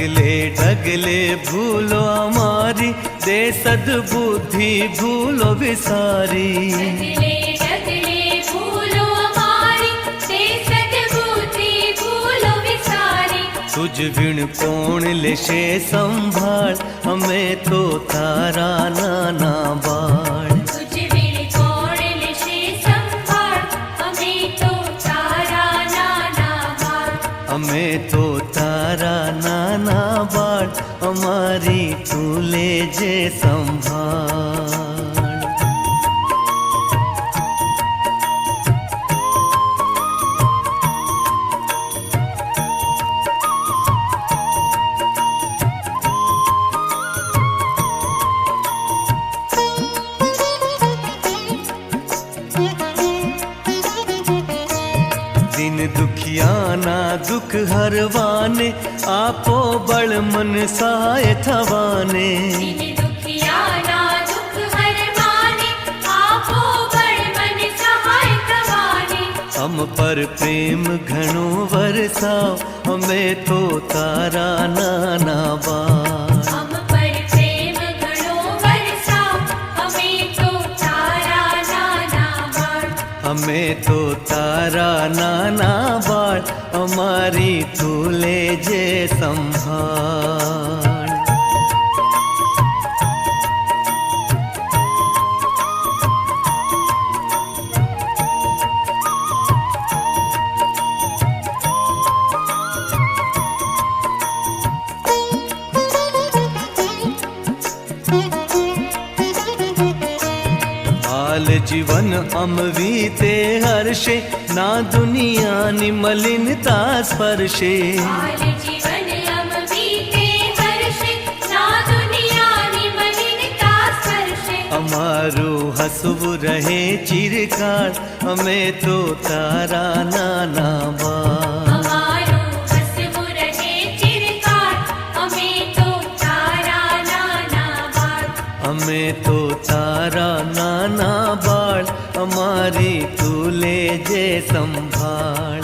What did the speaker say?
डगले डगले भूलो हमारी, दे सद्बुद्धि भूलो विसारी। डगले डगले भूलो हमारी, दे सद्बुद्धि भूलो विसारी। तुझ बिन कौन लेशे संभाल, हमें तो तारा नाना बाण। तुझ बिन कौन लेशे संभाल, हमें तो तारा नाना बाण। हमें तो तारा नाना बाण, हमारी तू ले जे संभाल। दिन दुखियाना दुख हरवाने, आपो बड़ मन सहाय थवाने। दिन दुखियाना दुख हरवाने, आपो बड़ मन सहाय थवाने। हम पर प्रेम घणो वरसाओ, हमें तो तारा नाना बाण। हम पर प्रेम घणो वरसाओ, हमें तो तारा नाना बाण। हमें तो तारा नाना बाण, हमारी तू ले जे संभाल। हाल जीवन अमवीते हर्षे, ना दुनिया निमलिनता स्पर्शे। हाल जीवन हम बीते हर्षे, ना दुनिया निमलिनता स्पर्शे। हमारो हसबु रहे चिरकाल, हमें तो तारा नाना बाण। हमारो हसबु रहे चिरकाल, हमें तो तारा नाना बाण। हमें तो तारा नाना बाण, हमारी तू ले जे संभाल।